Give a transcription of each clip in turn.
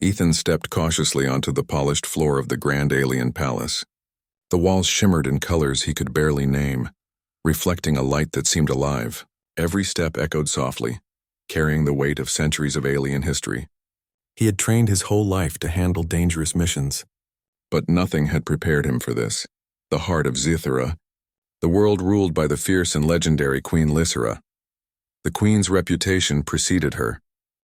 Ethan stepped cautiously onto the polished floor of the grand alien palace. The walls shimmered in colors he could barely name, reflecting a light that seemed alive. Every step echoed softly, carrying the weight of centuries of alien history. He had trained his whole life to handle dangerous missions. But nothing had prepared him for this. The heart of Zythera, the world ruled by the fierce and legendary Queen Lysera. The queen's reputation preceded her.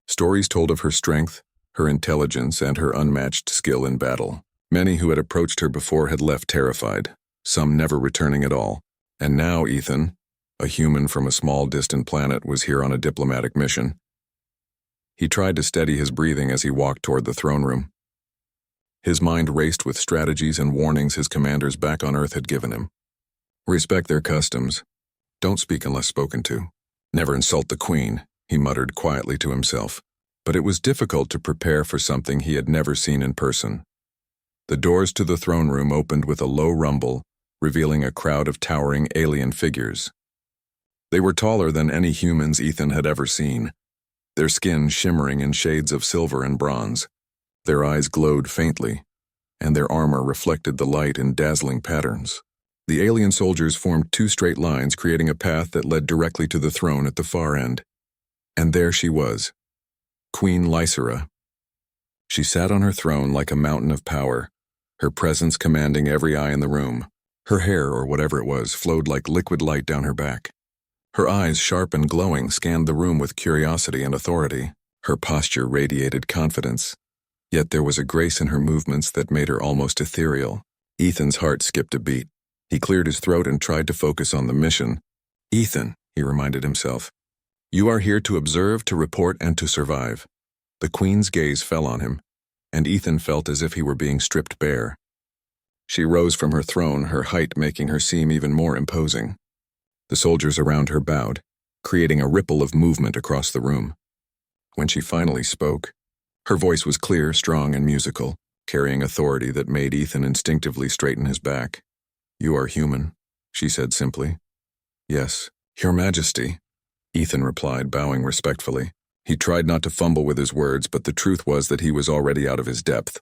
Stories told of her strength, her intelligence, and her unmatched skill in battle. Many who had approached her before had left terrified, some never returning at all. And now Ethan, a human from a small distant planet, was here on a diplomatic mission. He tried to steady his breathing as he walked toward the throne room. His mind raced with strategies and warnings his commanders back on Earth had given him. Respect their customs. Don't speak unless spoken to. Never insult the queen, he muttered quietly to himself. But it was difficult to prepare for something he had never seen in person. The doors to the throne room opened with a low rumble, revealing a crowd of towering alien figures. They were taller than any humans Ethan had ever seen, their skin shimmering in shades of silver and bronze. Their eyes glowed faintly, and their armor reflected the light in dazzling patterns. The alien soldiers formed two straight lines, creating a path that led directly to the throne at the far end. And there she was, Queen Lysera. She sat on her throne like a mountain of power, her presence commanding every eye in the room. Her hair, or whatever it was, flowed like liquid light down her back. Her eyes, sharp and glowing, scanned the room with curiosity and authority. Her posture radiated confidence. Yet there was a grace in her movements that made her almost ethereal. Ethan's heart skipped a beat. He cleared his throat and tried to focus on the mission. Ethan, he reminded himself, you are here to observe, to report, and to survive. The queen's gaze fell on him, and Ethan felt as if he were being stripped bare. She rose from her throne, her height making her seem even more imposing. The soldiers around her bowed, creating a ripple of movement across the room. When she finally spoke, her voice was clear, strong, and musical, carrying authority that made Ethan instinctively straighten his back. You are human, she said simply. Yes, Your Majesty, Ethan replied, bowing respectfully. He tried not to fumble with his words, but the truth was that he was already out of his depth.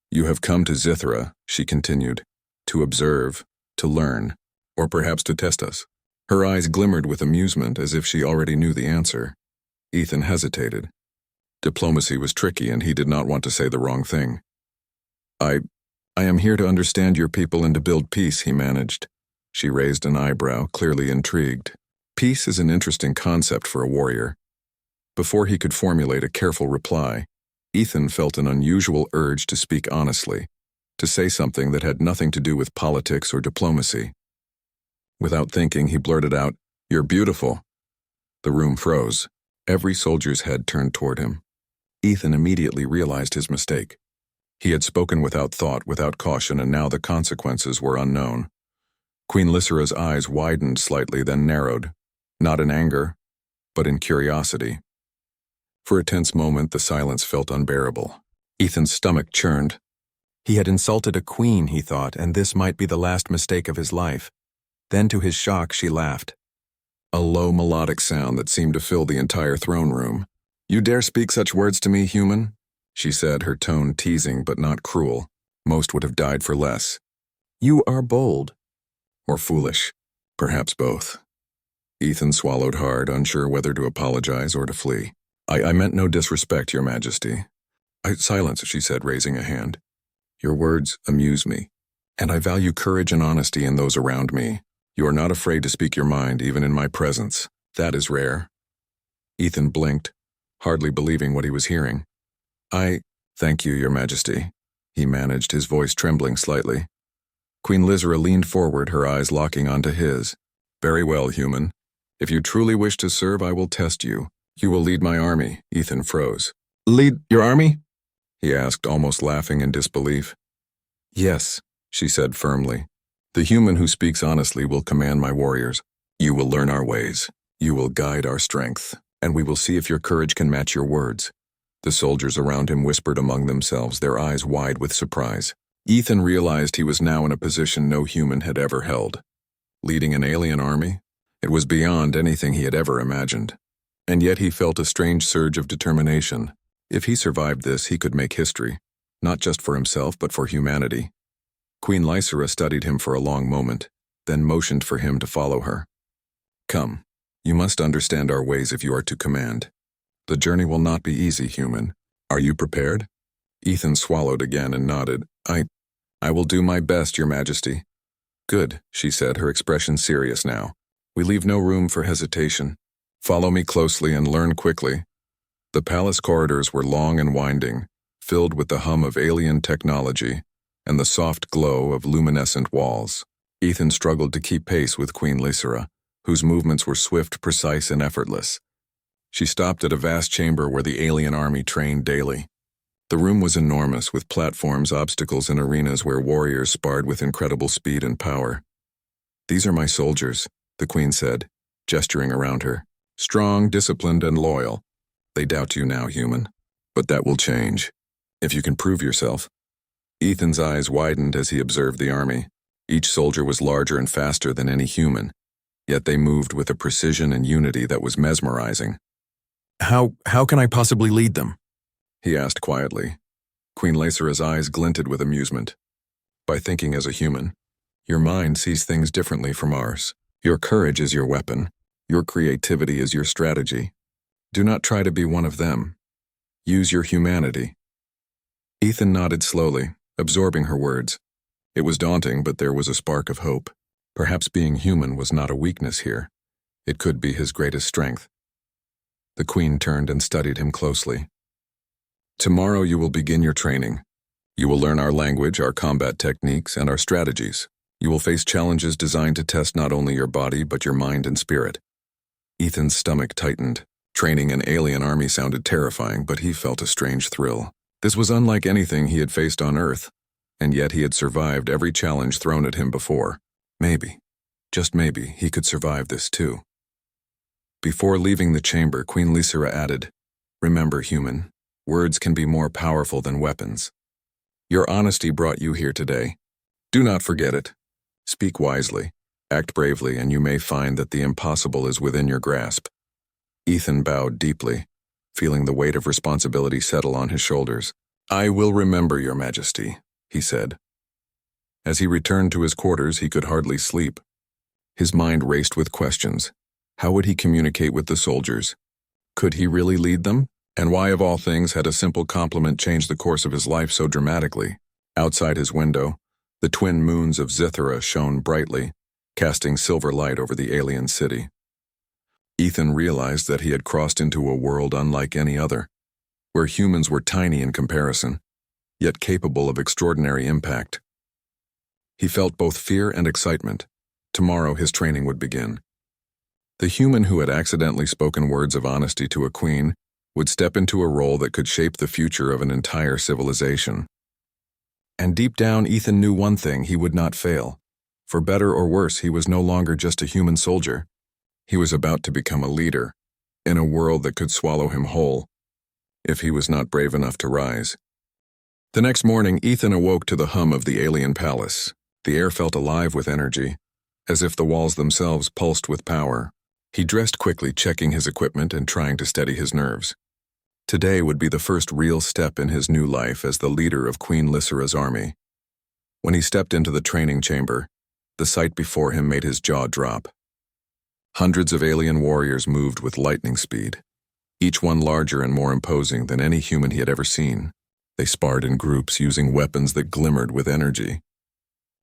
You have come to Zythera, she continued, to observe, to learn, or perhaps to test us. Her eyes glimmered with amusement, as if she already knew the answer. Ethan hesitated. Diplomacy was tricky, and he did not want to say the wrong thing. I am here to understand your people and to build peace, he managed. She raised an eyebrow, clearly intrigued. Peace is an interesting concept for a warrior. Before he could formulate a careful reply, Ethan felt an unusual urge to speak honestly, to say something that had nothing to do with politics or diplomacy. Without thinking, he blurted out, "You're beautiful." The room froze. Every soldier's head turned toward him. Ethan immediately realized his mistake. He had spoken without thought, without caution, and now the consequences were unknown. Queen Lysera's eyes widened slightly, then narrowed, not in anger, but in curiosity. For a tense moment, the silence felt unbearable. Ethan's stomach churned. He had insulted a queen, he thought, and this might be the last mistake of his life. Then, to his shock, she laughed. A low melodic sound that seemed to fill the entire throne room. "You dare speak such words to me, human?" she said, her tone teasing but not cruel. Most would have died for less. "You are bold." Or foolish. Perhaps both. Ethan swallowed hard, unsure whether to apologize or to flee. I meant no disrespect, Your Majesty." Silence, she said, raising a hand. "Your words amuse me, and I value courage and honesty in those around me. You are not afraid to speak your mind, even in my presence. That is rare." Ethan blinked, hardly believing what he was hearing. Thank you, Your Majesty," he managed, his voice trembling slightly. Queen Lysera leaned forward, her eyes locking onto his. "Very well, human. If you truly wish to serve, I will test you. You will lead my army." Ethan froze. "Lead your army?" he asked, almost laughing in disbelief. "Yes," she said firmly. "The human who speaks honestly will command my warriors. You will learn our ways. You will guide our strength, and we will see if your courage can match your words." The soldiers around him whispered among themselves, their eyes wide with surprise. Ethan realized he was now in a position no human had ever held. Leading an alien army? It was beyond anything he had ever imagined. And yet he felt a strange surge of determination. If he survived this, he could make history, not just for himself but for humanity. Queen Lysera studied him for a long moment, then motioned for him to follow her. Come, you must understand our ways if you are to command. The journey will not be easy, human. Are you prepared? Ethan swallowed again and nodded. I will do my best, your majesty. Good, she said, her expression serious now. We leave no room for hesitation. Follow me closely and learn quickly. The palace corridors were long and winding, filled with the hum of alien technology and the soft glow of luminescent walls. Ethan struggled to keep pace with Queen Lysera, whose movements were swift, precise, and effortless. She stopped at a vast chamber where the alien army trained daily. The room was enormous, with platforms, obstacles, and arenas where warriors sparred with incredible speed and power. These are my soldiers, the queen said, gesturing around her. Strong, disciplined, and loyal. They doubt you now, human. But that will change, if you can prove yourself. Ethan's eyes widened as he observed the army. Each soldier was larger and faster than any human, yet they moved with a precision and unity that was mesmerizing. How can I possibly lead them? He asked quietly. Queen Lysera's eyes glinted with amusement. By thinking as a human, your mind sees things differently from ours. Your courage is your weapon. Your creativity is your strategy. Do not try to be one of them. Use your humanity. Ethan nodded slowly, absorbing her words. It was daunting, but there was a spark of hope. Perhaps being human was not a weakness here. It could be his greatest strength. The queen turned and studied him closely. Tomorrow you will begin your training. You will learn our language, our combat techniques, and our strategies. You will face challenges designed to test not only your body, but your mind and spirit. Ethan's stomach tightened. Training an alien army sounded terrifying, but he felt a strange thrill. This was unlike anything he had faced on Earth, and yet he had survived every challenge thrown at him before. Maybe, just maybe, he could survive this too. Before leaving the chamber, Queen Lysera added, Remember, human, words can be more powerful than weapons. Your honesty brought you here today. Do not forget it. Speak wisely, act bravely, and you may find that the impossible is within your grasp. Ethan bowed deeply, feeling the weight of responsibility settle on his shoulders. I will remember, your majesty, he said. As he returned to his quarters, he could hardly sleep. His mind raced with questions. How would he communicate with the soldiers? Could he really lead them? And why, of all things, had a simple compliment changed the course of his life so dramatically? Outside his window, the twin moons of Zithara shone brightly, casting silver light over the alien city. Ethan realized that he had crossed into a world unlike any other, where humans were tiny in comparison, yet capable of extraordinary impact. He felt both fear and excitement. Tomorrow his training would begin. The human who had accidentally spoken words of honesty to a queen would step into a role that could shape the future of an entire civilization. And deep down, Ethan knew one thing: he would not fail. For better or worse, he was no longer just a human soldier. He was about to become a leader, in a world that could swallow him whole, if he was not brave enough to rise. The next morning, Ethan awoke to the hum of the alien palace. The air felt alive with energy, as if the walls themselves pulsed with power. He dressed quickly, checking his equipment and trying to steady his nerves. Today would be the first real step in his new life as the leader of Queen Lysera's army. When he stepped into the training chamber, the sight before him made his jaw drop. Hundreds of alien warriors moved with lightning speed, each one larger and more imposing than any human he had ever seen. They sparred in groups, using weapons that glimmered with energy.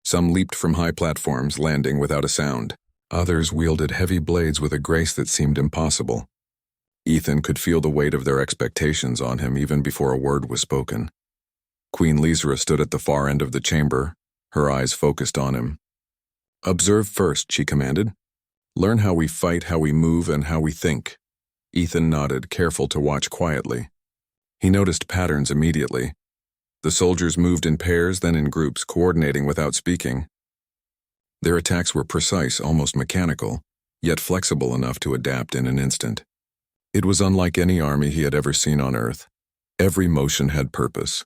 Some leaped from high platforms, landing without a sound. Others wielded heavy blades with a grace that seemed impossible. Ethan could feel the weight of their expectations on him even before a word was spoken. Queen Lysera stood at the far end of the chamber, her eyes focused on him. Observe first, she commanded. Learn how we fight, how we move, and how we think. Ethan nodded, careful to watch quietly. He noticed patterns immediately. The soldiers moved in pairs, then in groups, coordinating without speaking. Their attacks were precise, almost mechanical, yet flexible enough to adapt in an instant. It was unlike any army he had ever seen on Earth. Every motion had purpose.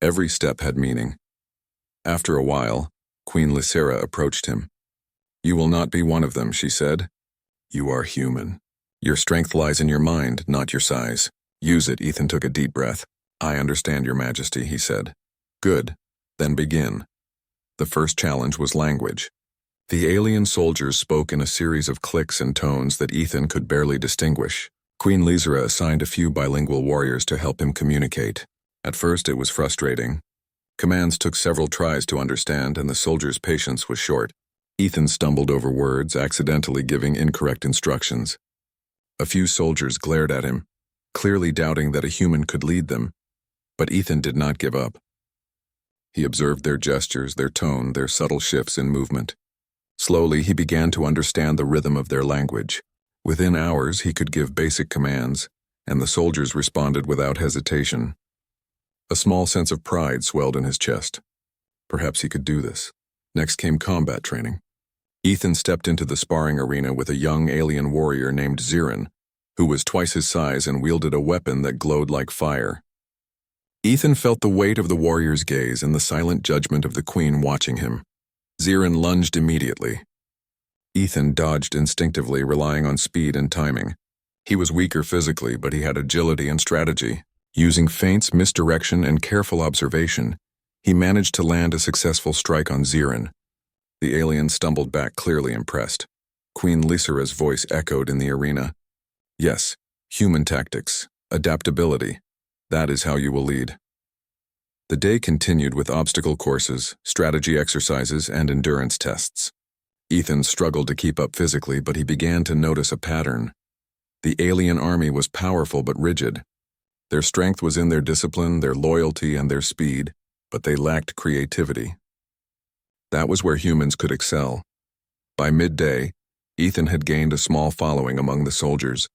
Every step had meaning. After a while, Queen Lysera approached him. You will not be one of them, she said. You are human. Your strength lies in your mind, not your size. Use it, Ethan took a deep breath. I understand, Your Majesty, he said. Good. Then begin. The first challenge was language. The alien soldiers spoke in a series of clicks and tones that Ethan could barely distinguish. Queen Lysera assigned a few bilingual warriors to help him communicate. At first, it was frustrating. Commands took several tries to understand, and the soldiers' patience was short. Ethan stumbled over words, accidentally giving incorrect instructions. A few soldiers glared at him, clearly doubting that a human could lead them, but Ethan did not give up. He observed their gestures, their tone, their subtle shifts in movement. Slowly, he began to understand the rhythm of their language. Within hours, he could give basic commands, and the soldiers responded without hesitation. A small sense of pride swelled in his chest. Perhaps he could do this. Next came combat training. Ethan stepped into the sparring arena with a young alien warrior named Dijeran, who was twice his size and wielded a weapon that glowed like fire. Ethan felt the weight of the warrior's gaze and the silent judgment of the queen watching him. Dijeran lunged immediately. Ethan dodged instinctively, relying on speed and timing. He was weaker physically, but he had agility and strategy. Using feints, misdirection, and careful observation, he managed to land a successful strike on Dijeran. The alien stumbled back, clearly impressed. Queen Lysera's voice echoed in the arena. Yes, human tactics, adaptability. That is how you will lead. The day continued with obstacle courses, strategy exercises, and endurance tests. Ethan struggled to keep up physically, but he began to notice a pattern. The alien army was powerful but rigid. Their strength was in their discipline, their loyalty, and their speed, but they lacked creativity. That was where humans could excel. By midday, Ethan had gained a small following among the soldiers.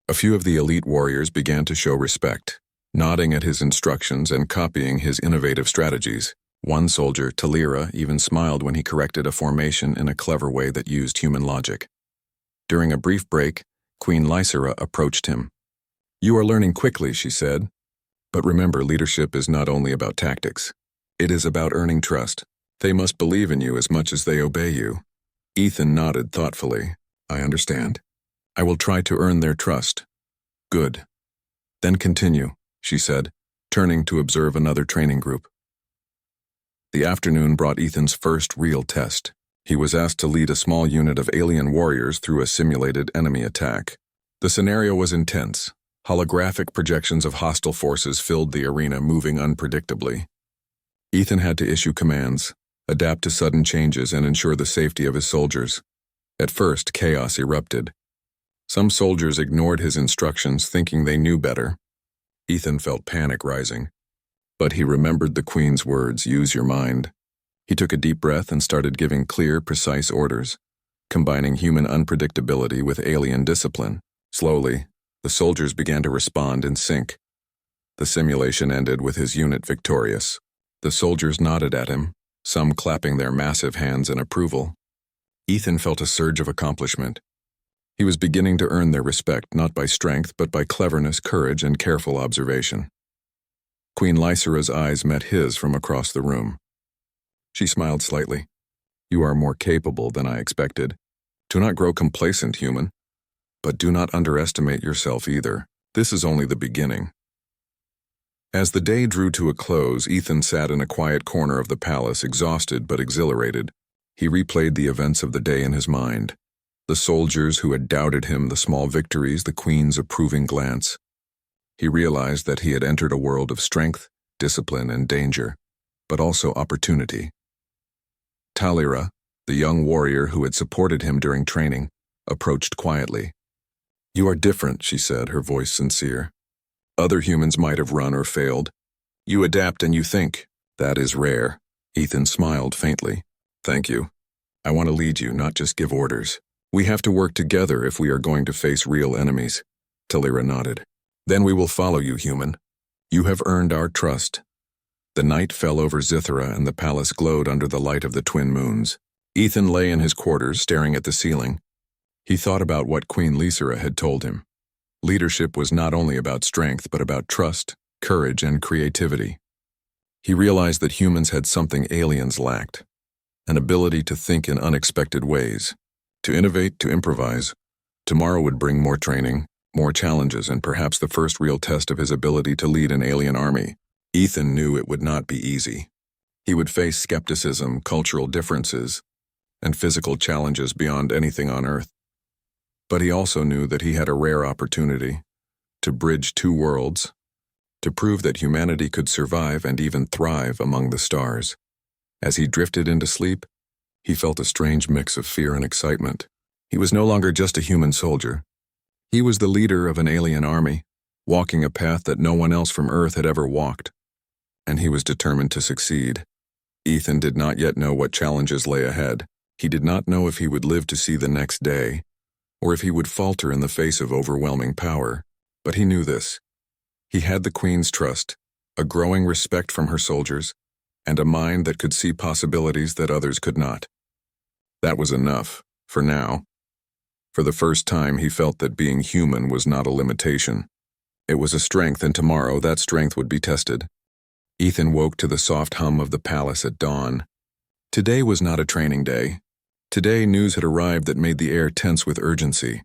A few of the elite warriors began to show respect, nodding at his instructions and copying his innovative strategies. One soldier, Tierra, even smiled when he corrected a formation in a clever way that used human logic. During a brief break, Queen Lysera approached him. You are learning quickly, she said. But remember, leadership is not only about tactics. It is about earning trust. They must believe in you as much as they obey you. Ethan nodded thoughtfully. I understand. I will try to earn their trust. Good. Then continue, she said, turning to observe another training group. The afternoon brought Ethan's first real test. He was asked to lead a small unit of alien warriors through a simulated enemy attack. The scenario was intense. Holographic projections of hostile forces filled the arena, moving unpredictably. Ethan had to issue commands, adapt to sudden changes, and ensure the safety of his soldiers. At first, chaos erupted. Some soldiers ignored his instructions, thinking they knew better. Ethan felt panic rising. But he remembered the Queen's words, use your mind. He took a deep breath and started giving clear, precise orders, combining human unpredictability with alien discipline. Slowly, the soldiers began to respond in sync. The simulation ended with his unit victorious. The soldiers nodded at him, some clapping their massive hands in approval. Ethan felt a surge of accomplishment. He was beginning to earn their respect, not by strength, but by cleverness, courage, and careful observation. Queen Lysera's eyes met his from across the room. She smiled slightly. You are more capable than I expected. Do not grow complacent, human. But do not underestimate yourself either. This is only the beginning. As the day drew to a close, Ethan sat in a quiet corner of the palace, exhausted but exhilarated. He replayed the events of the day in his mind. The soldiers who had doubted him, the small victories, the Queen's approving glance. He realized that he had entered a world of strength, discipline, and danger, but also opportunity. Tierra, the young warrior who had supported him during training, approached quietly. You are different, she said, her voice sincere. Other humans might have run or failed. You adapt and you think. That is rare. Ethan smiled faintly. Thank you. I want to lead you, not just give orders. We have to work together if we are going to face real enemies. Tierra nodded. Then we will follow you, human. You have earned our trust. The night fell over Zithera and the palace glowed under the light of the twin moons. Ethan lay in his quarters, staring at the ceiling. He thought about what Queen Lysera had told him. Leadership was not only about strength, but about trust, courage, and creativity. He realized that humans had something aliens lacked, an ability to think in unexpected ways, to innovate, to improvise. Tomorrow would bring more training, more challenges, and perhaps the first real test of his ability to lead an alien army. Ethan knew it would not be easy. He would face skepticism, cultural differences, and physical challenges beyond anything on Earth. But he also knew that he had a rare opportunity to bridge two worlds, to prove that humanity could survive and even thrive among the stars. As he drifted into sleep, he felt a strange mix of fear and excitement. He was no longer just a human soldier. He was the leader of an alien army, walking a path that no one else from Earth had ever walked. And he was determined to succeed. Ethan did not yet know what challenges lay ahead. He did not know if he would live to see the next day, or if he would falter in the face of overwhelming power. But he knew this. He had the Queen's trust, a growing respect from her soldiers, and a mind that could see possibilities that others could not. That was enough, for now. For the first time, he felt that being human was not a limitation. It was a strength, and tomorrow that strength would be tested. Ethan woke to the soft hum of the palace at dawn. Today was not a training day. Today, news had arrived that made the air tense with urgency.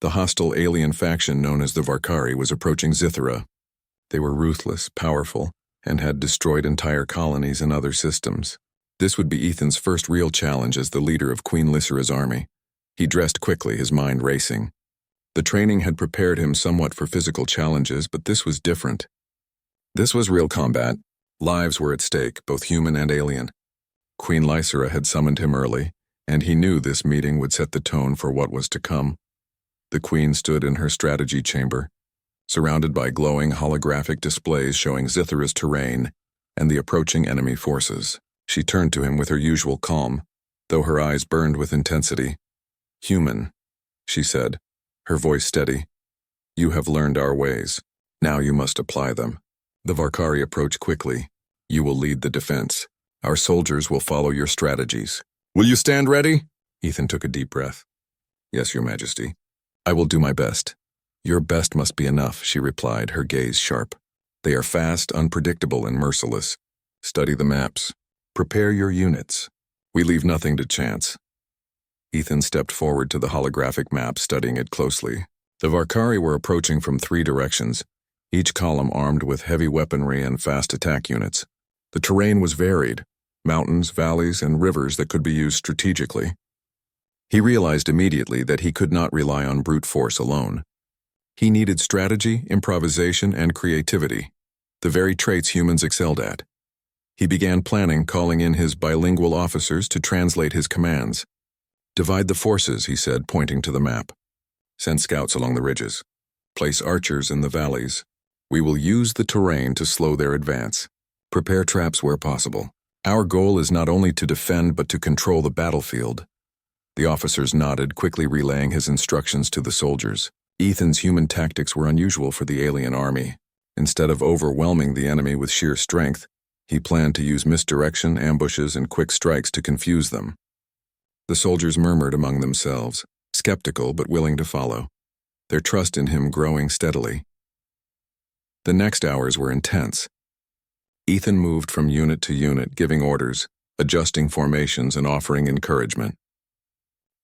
The hostile alien faction known as the Varkari was approaching Zithera. They were ruthless, powerful, and had destroyed entire colonies and other systems. This would be Ethan's first real challenge as the leader of Queen Lysera's army. He dressed quickly, his mind racing. The training had prepared him somewhat for physical challenges, but this was different. This was real combat. Lives were at stake, both human and alien. Queen Lysera had summoned him early, and he knew this meeting would set the tone for what was to come. The Queen stood in her strategy chamber, surrounded by glowing holographic displays showing Zithera's terrain and the approaching enemy forces. She turned to him with her usual calm, though her eyes burned with intensity. "Human," she said, her voice steady. "You have learned our ways. Now you must apply them." The Varkari approached quickly. "You will lead the defense. Our soldiers will follow your strategies. Will you stand ready?" Ethan took a deep breath. "Yes, Your Majesty. I will do my best." "Your best must be enough," she replied, her gaze sharp. "They are fast, unpredictable, and merciless. Study the maps. Prepare your units. We leave nothing to chance." Ethan stepped forward to the holographic map, studying it closely. The Varkari were approaching from 3 directions, each column armed with heavy weaponry and fast attack units. The terrain was varied, mountains, valleys, and rivers that could be used strategically. He realized immediately that he could not rely on brute force alone. He needed strategy, improvisation, and creativity, the very traits humans excelled at. He began planning, calling in his bilingual officers to translate his commands. "Divide the forces," he said, pointing to the map. "Send scouts along the ridges. Place archers in the valleys. We will use the terrain to slow their advance. Prepare traps where possible. Our goal is not only to defend but to control the battlefield." The officers nodded, quickly relaying his instructions to the soldiers. Ethan's human tactics were unusual for the alien army. Instead of overwhelming the enemy with sheer strength, he planned to use misdirection, ambushes, and quick strikes to confuse them. The soldiers murmured among themselves, skeptical but willing to follow, their trust in him growing steadily. The next hours were intense. Ethan moved from unit to unit, giving orders, adjusting formations, and offering encouragement.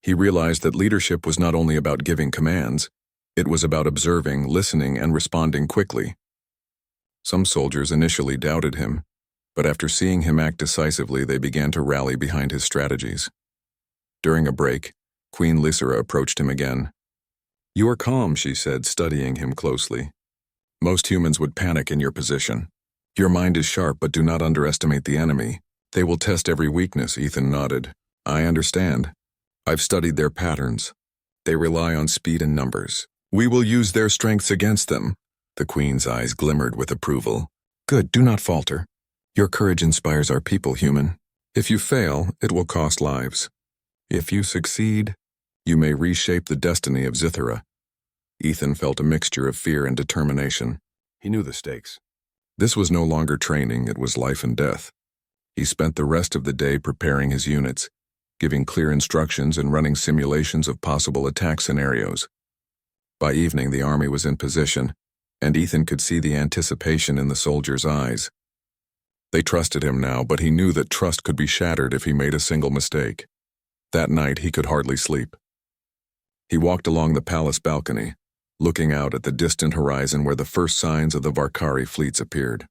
He realized that leadership was not only about giving commands, it was about observing, listening, and responding quickly. Some soldiers initially doubted him, but after seeing him act decisively, they began to rally behind his strategies. During a break, Queen Lysera approached him again. "You are calm," she said, studying him closely. "Most humans would panic in your position. Your mind is sharp, but do not underestimate the enemy. They will test every weakness." Ethan nodded. "I understand. I've studied their patterns. They rely on speed and numbers. We will use their strengths against them." The Queen's eyes glimmered with approval. "Good, do not falter. Your courage inspires our people, human. If you fail, it will cost lives. If you succeed, you may reshape the destiny of Zithera." Ethan felt a mixture of fear and determination. He knew the stakes. This was no longer training, it was life and death. He spent the rest of the day preparing his units, giving clear instructions and running simulations of possible attack scenarios. By evening, the army was in position, and Ethan could see the anticipation in the soldiers' eyes. They trusted him now, but he knew that trust could be shattered if he made a single mistake. That night, he could hardly sleep. He walked along the palace balcony, looking out at the distant horizon where the first signs of the Varkari fleets appeared.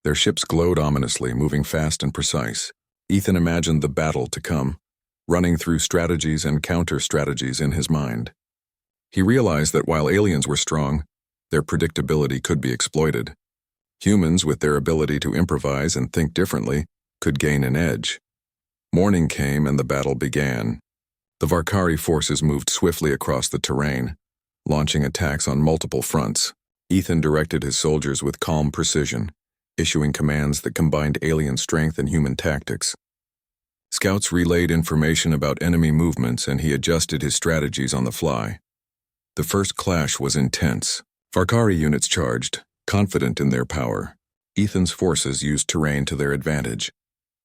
Their ships glowed ominously, moving fast and precise. Ethan imagined the battle to come, running through strategies and counter-strategies in his mind. He realized that while aliens were strong, their predictability could be exploited. Humans, with their ability to improvise and think differently, could gain an edge. Morning came and the battle began. The Varkari forces moved swiftly across the terrain, launching attacks on multiple fronts. Ethan directed his soldiers with calm precision, issuing commands that combined alien strength and human tactics. Scouts relayed information about enemy movements and he adjusted his strategies on the fly. The first clash was intense. Varkari units charged, confident in their power. Ethan's forces used terrain to their advantage,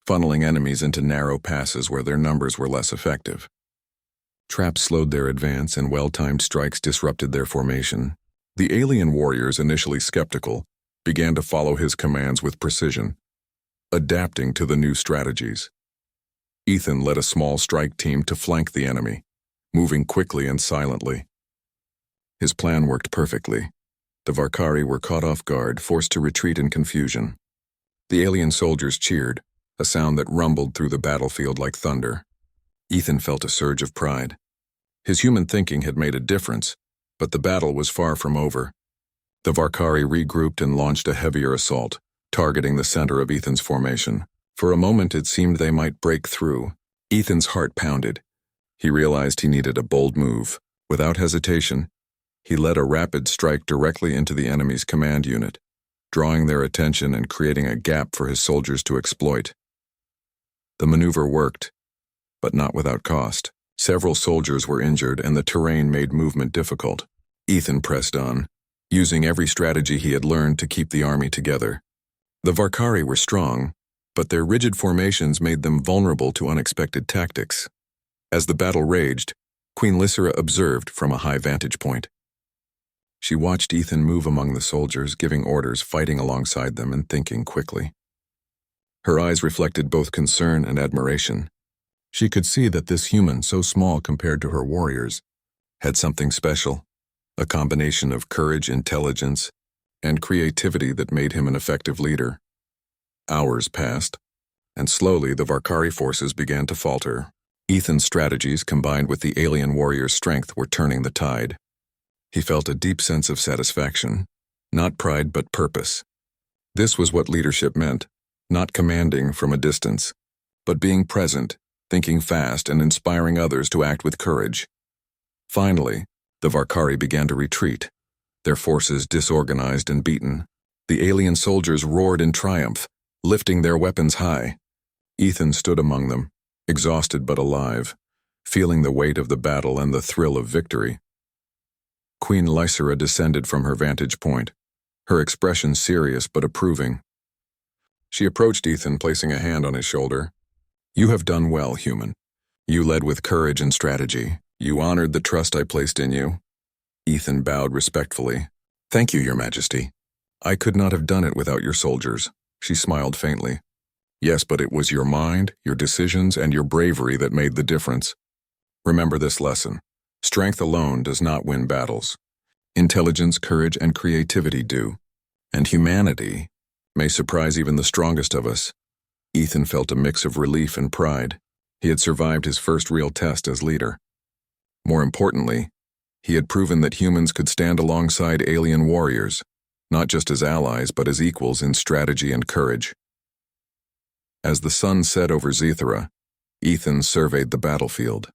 funneling enemies into narrow passes where their numbers were less effective. Traps slowed their advance and well-timed strikes disrupted their formation. The alien warriors, initially skeptical, began to follow his commands with precision, adapting to the new strategies. Ethan led a small strike team to flank the enemy, moving quickly and silently. His plan worked perfectly. The Varkari were caught off guard, forced to retreat in confusion. The alien soldiers cheered, a sound that rumbled through the battlefield like thunder. Ethan felt a surge of pride. His human thinking had made a difference, but the battle was far from over. The Varkari regrouped and launched a heavier assault, targeting the center of Ethan's formation. For a moment it seemed they might break through. Ethan's heart pounded. He realized he needed a bold move. Without hesitation, he led a rapid strike directly into the enemy's command unit, drawing their attention and creating a gap for his soldiers to exploit. The maneuver worked, but not without cost. Several soldiers were injured and the terrain made movement difficult. Ethan pressed on, using every strategy he had learned to keep the army together. The Varkari were strong, but their rigid formations made them vulnerable to unexpected tactics. As the battle raged, Queen Lysera observed from a high vantage point. She watched Ethan move among the soldiers, giving orders, fighting alongside them, and thinking quickly. Her eyes reflected both concern and admiration. She could see that this human, so small compared to her warriors, had something special, a combination of courage, intelligence, and creativity that made him an effective leader. Hours passed, and slowly the Varkari forces began to falter. Ethan's strategies, combined with the alien warrior's strength, were turning the tide. He felt a deep sense of satisfaction, not pride but purpose. This was what leadership meant, not commanding from a distance, but being present, thinking fast, and inspiring others to act with courage. Finally, the Varkari began to retreat, their forces disorganized and beaten. The alien soldiers roared in triumph, lifting their weapons high. Ethan stood among them, exhausted but alive, feeling the weight of the battle and the thrill of victory. Queen Lysera descended from her vantage point, her expression serious but approving. She approached Ethan, placing a hand on his shoulder. "You have done well, human. You led with courage and strategy. You honored the trust I placed in you." Ethan bowed respectfully. "Thank you, Your Majesty. I could not have done it without your soldiers." She smiled faintly. "Yes, but it was your mind, your decisions, and your bravery that made the difference. Remember this lesson. Strength alone does not win battles. Intelligence, courage, and creativity do. And humanity may surprise even the strongest of us." Ethan felt a mix of relief and pride. He had survived his first real test as leader. More importantly, he had proven that humans could stand alongside alien warriors, not just as allies but as equals in strategy and courage. As the sun set over Zethera, Ethan surveyed the battlefield.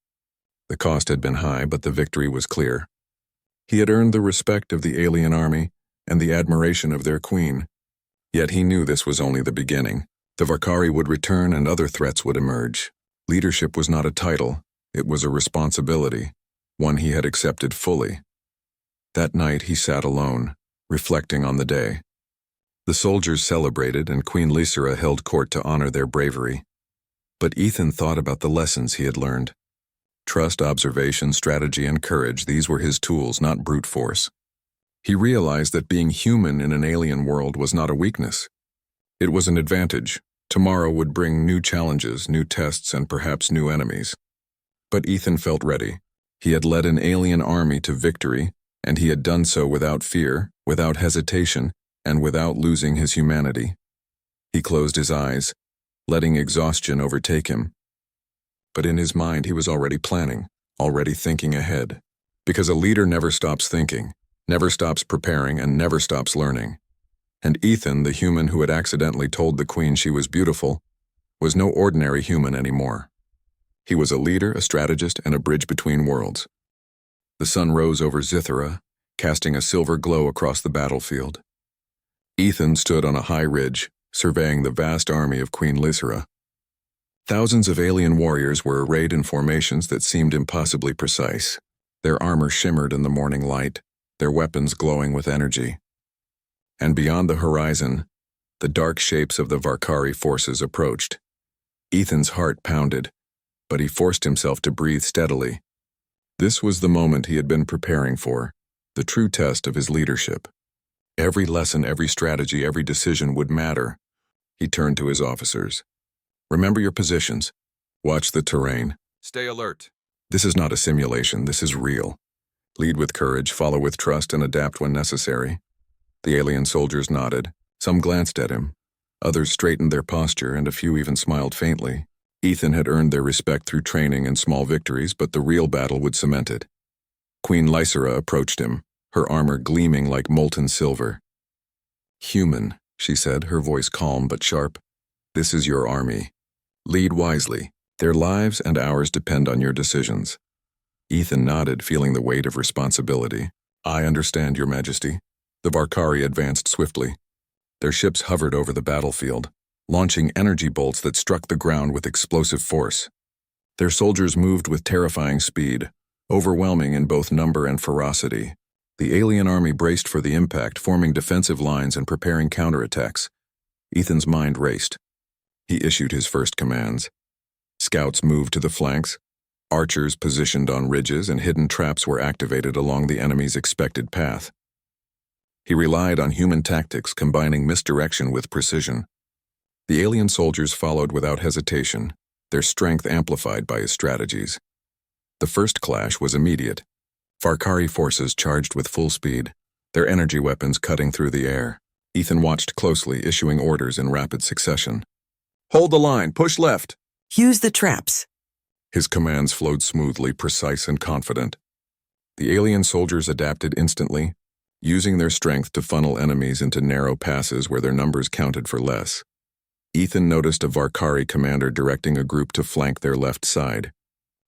The cost had been high, but the victory was clear. He had earned the respect of the alien army and the admiration of their queen. Yet he knew this was only the beginning. The Varkari would return and other threats would emerge. Leadership was not a title, it was a responsibility, one he had accepted fully. That night he sat alone, reflecting on the day. The soldiers celebrated and Queen Lysera held court to honor their bravery. But Ethan thought about the lessons he had learned. Trust, observation, strategy, and courage, these were his tools, not brute force. He realized that being human in an alien world was not a weakness. It was an advantage. Tomorrow would bring new challenges, new tests, and perhaps new enemies. But Ethan felt ready. He had led an alien army to victory, and he had done so without fear, without hesitation, and without losing his humanity. He closed his eyes, letting exhaustion overtake him. But in his mind he was already planning, already thinking ahead. Because a leader never stops thinking, never stops preparing, and never stops learning. And Ethan, the human who had accidentally told the queen she was beautiful, was no ordinary human anymore. He was a leader, a strategist, and a bridge between worlds. The sun rose over Zithera, casting a silver glow across the battlefield. Ethan stood on a high ridge, surveying the vast army of Queen Lysera. Thousands of alien warriors were arrayed in formations that seemed impossibly precise. Their armor shimmered in the morning light, their weapons glowing with energy. And beyond the horizon, the dark shapes of the Varkari forces approached. Ethan's heart pounded, but he forced himself to breathe steadily. This was the moment he had been preparing for, the true test of his leadership. Every lesson, every strategy, every decision would matter. He turned to his officers. Remember your positions. Watch the terrain. Stay alert. This is not a simulation, this is real. Lead with courage, follow with trust, and adapt when necessary. The alien soldiers nodded. Some glanced at him. Others straightened their posture, and a few even smiled faintly. Ethan had earned their respect through training and small victories, but the real battle would cement it. Queen Lysera approached him, her armor gleaming like molten silver. "Human," she said, her voice calm but sharp. "This is your army. Lead wisely. Their lives and ours depend on your decisions." Ethan nodded, feeling the weight of responsibility. "I understand, Your Majesty." The Varkari advanced swiftly. Their ships hovered over the battlefield, launching energy bolts that struck the ground with explosive force. Their soldiers moved with terrifying speed, overwhelming in both number and ferocity. The alien army braced for the impact, forming defensive lines and preparing counterattacks. Ethan's mind raced. He issued his first commands. Scouts moved to the flanks. Archers positioned on ridges, and hidden traps were activated along the enemy's expected path. He relied on human tactics, combining misdirection with precision. The alien soldiers followed without hesitation, their strength amplified by his strategies. The first clash was immediate. Varkari forces charged with full speed, their energy weapons cutting through the air. Ethan watched closely, issuing orders in rapid succession. "Hold the line, push left." "Use the traps." His commands flowed smoothly, precise and confident. The alien soldiers adapted instantly, using their strength to funnel enemies into narrow passes where their numbers counted for less. Ethan noticed a Varkari commander directing a group to flank their left side.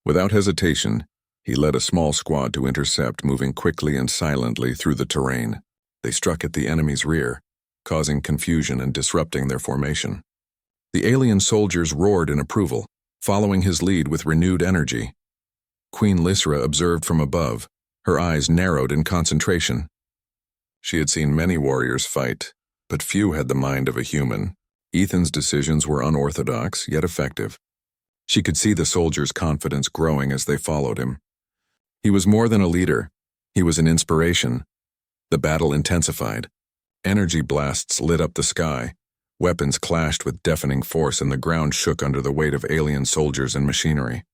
Without hesitation, he led a small squad to intercept, moving quickly and silently through the terrain. They struck at the enemy's rear, causing confusion and disrupting their formation. The alien soldiers roared in approval, following his lead with renewed energy. Queen Lysera observed from above, her eyes narrowed in concentration. She had seen many warriors fight, but few had the mind of a human. Ethan's decisions were unorthodox, yet effective. She could see the soldiers' confidence growing as they followed him. He was more than a leader. He was an inspiration. The battle intensified. Energy blasts lit up the sky. Weapons clashed with deafening force, and the ground shook under the weight of alien soldiers and machinery.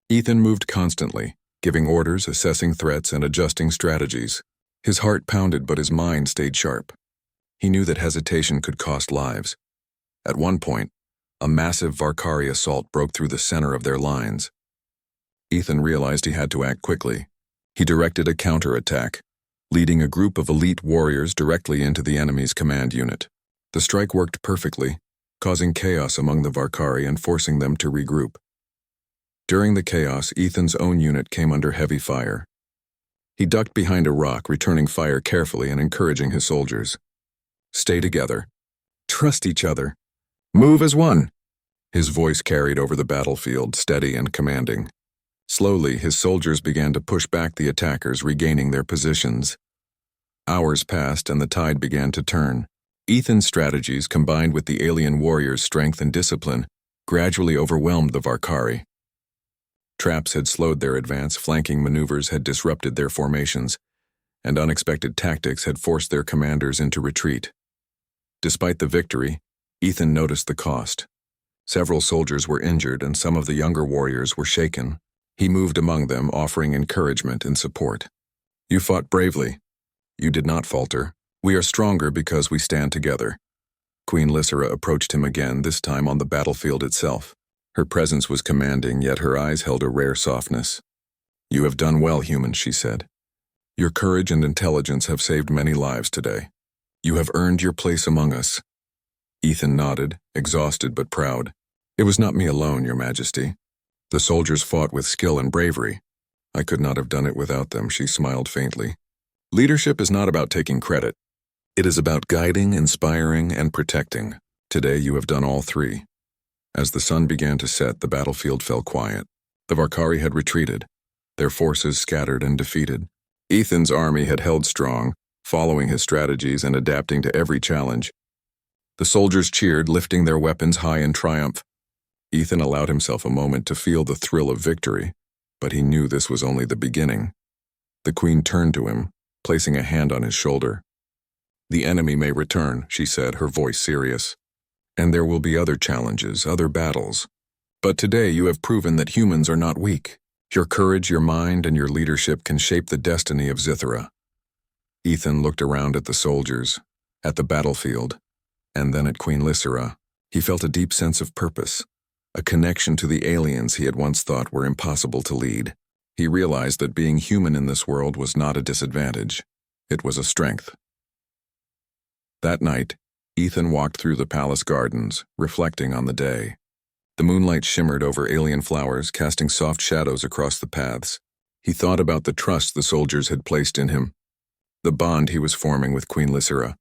Ethan moved constantly, giving orders, assessing threats, and adjusting strategies. His heart pounded, but his mind stayed sharp. He knew that hesitation could cost lives. At one point, a massive Varkari assault broke through the center of their lines. Ethan realized he had to act quickly. He directed a counterattack, leading a group of elite warriors directly into the enemy's command unit. The strike worked perfectly, causing chaos among the Varkari and forcing them to regroup. During the chaos, Ethan's own unit came under heavy fire. He ducked behind a rock, returning fire carefully and encouraging his soldiers. "Stay together. Trust each other. Move as one." His voice carried over the battlefield, steady and commanding. Slowly, his soldiers began to push back the attackers, regaining their positions. Hours passed and the tide began to turn. Ethan's strategies, combined with the alien warriors' strength and discipline, gradually overwhelmed the Varkari. Traps had slowed their advance, flanking maneuvers had disrupted their formations, and unexpected tactics had forced their commanders into retreat. Despite the victory, Ethan noticed the cost. Several soldiers were injured and some of the younger warriors were shaken. He moved among them, offering encouragement and support. You fought bravely. You did not falter. We are stronger because we stand together. Queen Lysera approached him again, this time on the battlefield itself. Her presence was commanding, yet her eyes held a rare softness. You have done well, human, she said. Your courage and intelligence have saved many lives today. You have earned your place among us. Ethan nodded, exhausted but proud. It was not me alone, Your Majesty. The soldiers fought with skill and bravery. I could not have done it without them, she smiled faintly. Leadership is not about taking credit. It is about guiding, inspiring, and protecting. Today you have done all three. As the sun began to set, the battlefield fell quiet. The Varkari had retreated, their forces scattered and defeated. Ethan's army had held strong, following his strategies and adapting to every challenge. The soldiers cheered, lifting their weapons high in triumph. Ethan allowed himself a moment to feel the thrill of victory, but he knew this was only the beginning. The queen turned to him, placing a hand on his shoulder. The enemy may return, she said, her voice serious. And there will be other challenges, other battles. But today you have proven that humans are not weak. Your courage, your mind, and your leadership can shape the destiny of Zithera. Ethan looked around at the soldiers, at the battlefield, and then at Queen Lysera. He felt a deep sense of purpose, a connection to the aliens he had once thought were impossible to lead. He realized that being human in this world was not a disadvantage. It was a strength. That night, Ethan walked through the palace gardens, reflecting on the day. The moonlight shimmered over alien flowers, casting soft shadows across the paths. He thought about the trust the soldiers had placed in him, the bond he was forming with Queen Lysera,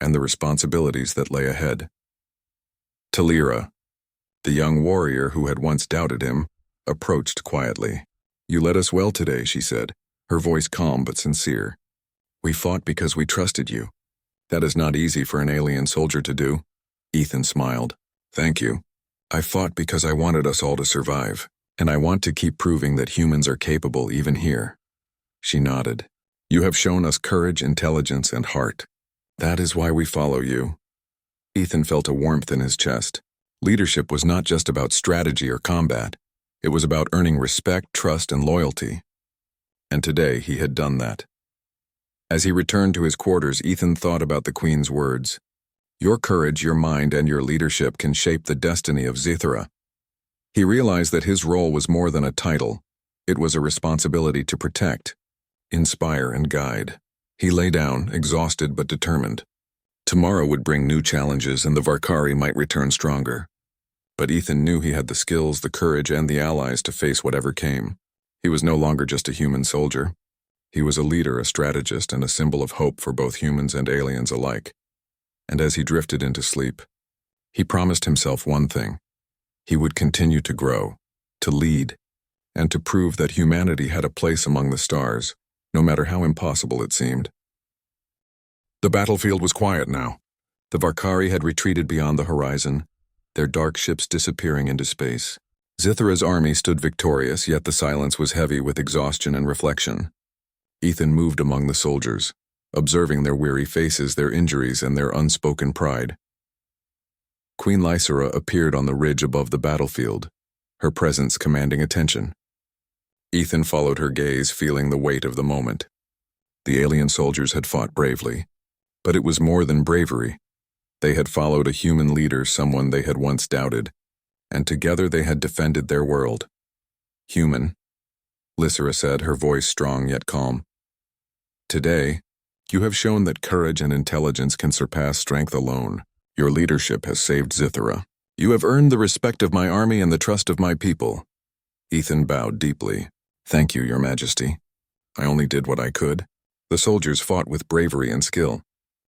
and the responsibilities that lay ahead. Talira, the young warrior who had once doubted him, approached quietly. You led us well today, she said, her voice calm but sincere. We fought because we trusted you. That is not easy for an alien soldier to do. Ethan smiled. Thank you. I fought because I wanted us all to survive, and I want to keep proving that humans are capable even here. She nodded. You have shown us courage, intelligence, and heart. That is why we follow you. Ethan felt a warmth in his chest. Leadership was not just about strategy or combat. It was about earning respect, trust, and loyalty. And today he had done that. As he returned to his quarters, Ethan thought about the Queen's words. Your courage, your mind, and your leadership can shape the destiny of Zithera. He realized that his role was more than a title. It was a responsibility to protect, inspire, and guide. He lay down, exhausted but determined. Tomorrow would bring new challenges and the Varkari might return stronger. But Ethan knew he had the skills, the courage, and the allies to face whatever came. He was no longer just a human soldier. He was a leader, a strategist, and a symbol of hope for both humans and aliens alike. And as he drifted into sleep, he promised himself one thing. He would continue to grow, to lead, and to prove that humanity had a place among the stars, no matter how impossible it seemed. The battlefield was quiet now. The Varkari had retreated beyond the horizon, their dark ships disappearing into space. Zithera's army stood victorious, yet the silence was heavy with exhaustion and reflection. Ethan moved among the soldiers, observing their weary faces, their injuries, and their unspoken pride. Queen Lysera appeared on the ridge above the battlefield, her presence commanding attention. Ethan followed her gaze, feeling the weight of the moment. The alien soldiers had fought bravely, but it was more than bravery. They had followed a human leader, someone they had once doubted, and together they had defended their world. Human, Lysera said, her voice strong yet calm. Today, you have shown that courage and intelligence can surpass strength alone. Your leadership has saved Zithera. You have earned the respect of my army and the trust of my people. Ethan bowed deeply. Thank you, Your Majesty. I only did what I could. The soldiers fought with bravery and skill.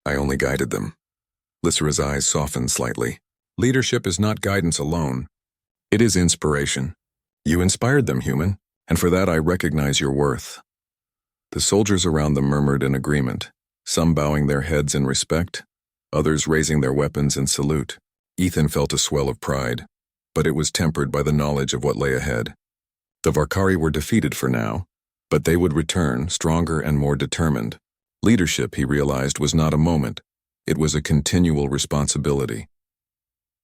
I only guided them. Lysera's eyes softened slightly. Leadership is not guidance alone. It is inspiration. You inspired them, human, and for that I recognize your worth. The soldiers around them murmured in agreement, some bowing their heads in respect, others raising their weapons in salute. Ethan felt a swell of pride, but it was tempered by the knowledge of what lay ahead. The Varkari were defeated for now, but they would return, stronger and more determined. Leadership, he realized, was not a moment. It was a continual responsibility.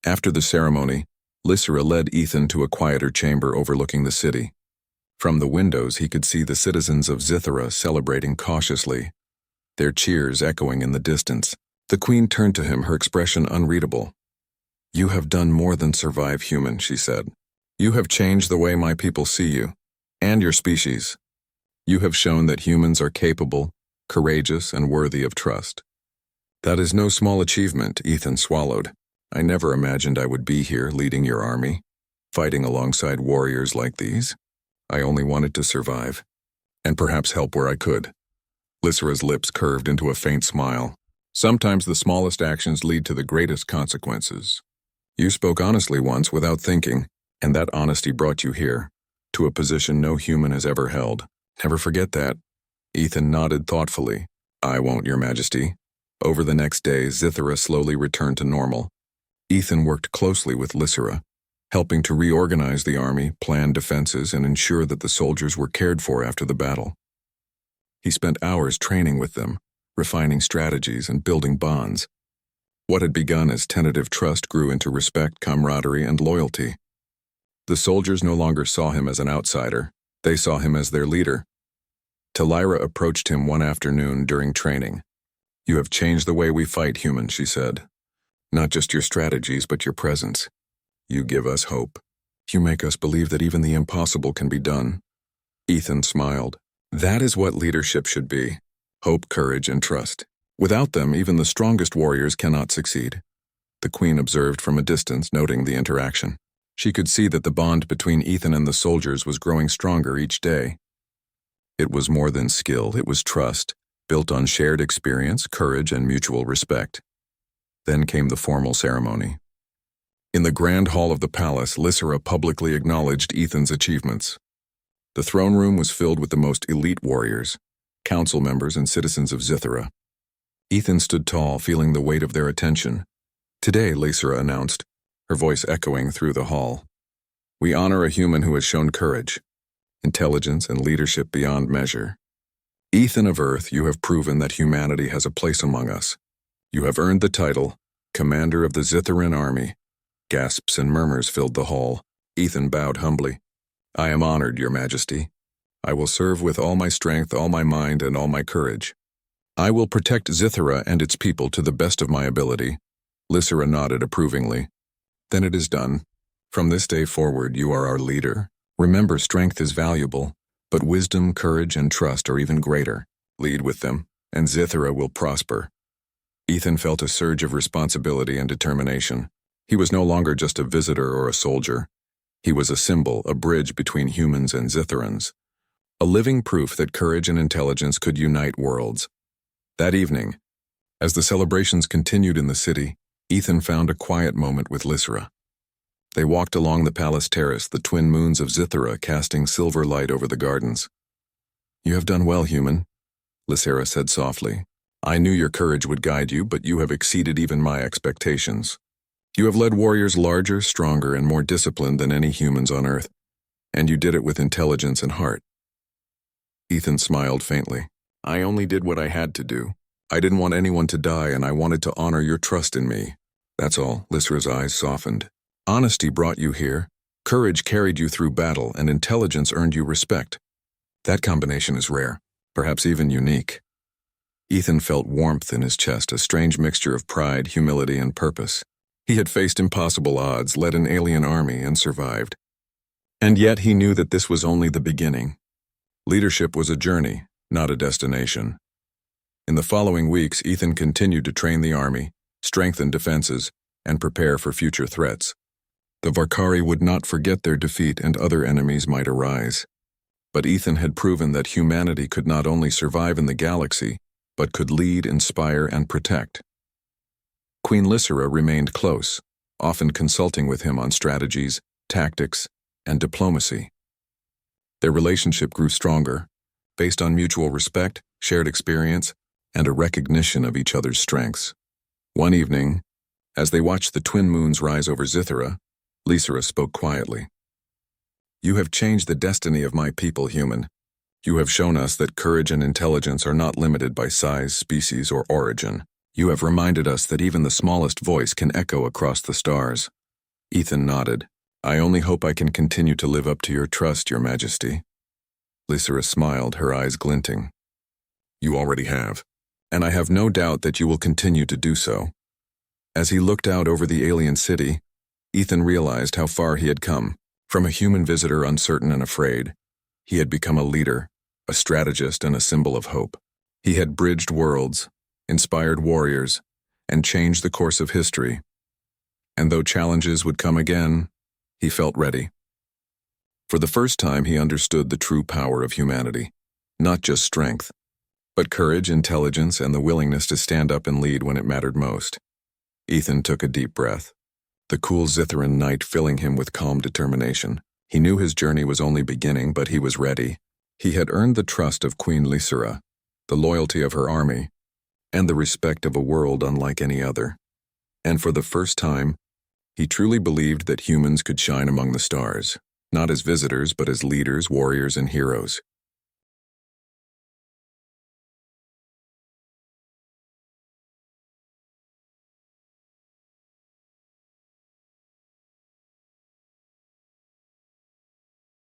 After the ceremony, Lysera led Ethan to a quieter chamber overlooking the city. From the windows he could see the citizens of Zythera celebrating cautiously, their cheers echoing in the distance. The queen turned to him, her expression unreadable. "You have done more than survive, human," she said. "You have changed the way my people see you, and your species. You have shown that humans are capable, courageous, and worthy of trust." "That is no small achievement," Ethan swallowed. "I never imagined I would be here leading your army, fighting alongside warriors like these. I only wanted to survive, and perhaps help where I could." Lysera's lips curved into a faint smile. "Sometimes the smallest actions lead to the greatest consequences. You spoke honestly once without thinking, and that honesty brought you here, to a position no human has ever held. Never forget that." Ethan nodded thoughtfully. "I won't, Your Majesty." Over the next day, Zythera slowly returned to normal. Ethan worked closely with Lysera, helping to reorganize the army, plan defenses, and ensure that the soldiers were cared for after the battle. He spent hours training with them, refining strategies and building bonds. What had begun as tentative trust grew into respect, camaraderie, and loyalty. The soldiers no longer saw him as an outsider, they saw him as their leader. Talira approached him one afternoon during training. "You have changed the way we fight, human," she said. "Not just your strategies, but your presence. You give us hope. You make us believe that even the impossible can be done." Ethan smiled. "That is what leadership should be. Hope, courage, and trust. Without them, even the strongest warriors cannot succeed." The queen observed from a distance, noting the interaction. She could see that the bond between Ethan and the soldiers was growing stronger each day. It was more than skill, it was trust, built on shared experience, courage, and mutual respect. Then came the formal ceremony. In the grand hall of the palace, Lysera publicly acknowledged Ethan's achievements. The throne room was filled with the most elite warriors, council members, and citizens of Zythera. Ethan stood tall, feeling the weight of their attention. "Today," Lysera announced, her voice echoing through the hall, "we honor a human who has shown courage, intelligence, and leadership beyond measure. Ethan of Earth, you have proven that humanity has a place among us. You have earned the title, Commander of the Zytheran Army." Gasps and murmurs filled the hall. Ethan bowed humbly. "I am honored, Your Majesty. I will serve with all my strength, all my mind, and all my courage. I will protect Zythera and its people to the best of my ability." Lysera nodded approvingly. "Then it is done. From this day forward, you are our leader. Remember, strength is valuable, but wisdom, courage, and trust are even greater. Lead with them, and Zythera will prosper." Ethan felt a surge of responsibility and determination. He was no longer just a visitor or a soldier. He was a symbol, a bridge between humans and Zytherans. A living proof that courage and intelligence could unite worlds. That evening, as the celebrations continued in the city, Ethan found a quiet moment with Lysera. They walked along the palace terrace, the twin moons of Zythera casting silver light over the gardens. "You have done well, human," Lysera said softly. "I knew your courage would guide you, but you have exceeded even my expectations. You have led warriors larger, stronger, and more disciplined than any humans on Earth, and you did it with intelligence and heart." Ethan smiled faintly. "I only did what I had to do. I didn't want anyone to die, and I wanted to honor your trust in me. That's all." Lysera's eyes softened. "Honesty brought you here, courage carried you through battle, and intelligence earned you respect. That combination is rare, perhaps even unique." Ethan felt warmth in his chest, a strange mixture of pride, humility, and purpose. He had faced impossible odds, led an alien army, and survived. And yet he knew that this was only the beginning. Leadership was a journey, not a destination. In the following weeks, Ethan continued to train the army, strengthen defenses, and prepare for future threats. The Varkari would not forget their defeat, and other enemies might arise. But Ethan had proven that humanity could not only survive in the galaxy, but could lead, inspire, and protect. Queen Lysera remained close, often consulting with him on strategies, tactics, and diplomacy. Their relationship grew stronger, based on mutual respect, shared experience, and a recognition of each other's strengths. One evening, as they watched the twin moons rise over Zythera, Lysera spoke quietly. "You have changed the destiny of my people, human. You have shown us that courage and intelligence are not limited by size, species, or origin. You have reminded us that even the smallest voice can echo across the stars." Ethan nodded. "I only hope I can continue to live up to your trust, Your Majesty." Lysera smiled, her eyes glinting. You already have, and I have no doubt that you will continue to do so. As he looked out over the alien city, Ethan realized how far he had come. From a human visitor uncertain and afraid, he had become a leader, a strategist, and a symbol of hope. He had bridged worlds, inspired warriors, and changed the course of history. And though challenges would come again, he felt ready. For the first time, he understood the true power of humanity, not just strength, but courage, intelligence, and the willingness to stand up and lead when it mattered most. Ethan took a deep breath, the cool Zitharan night filling him with calm determination. He knew his journey was only beginning, but he was ready. He had earned the trust of Queen Lysera, the loyalty of her army, and the respect of a world unlike any other. And for the first time, he truly believed that humans could shine among the stars, not as visitors but as leaders, warriors, and heroes.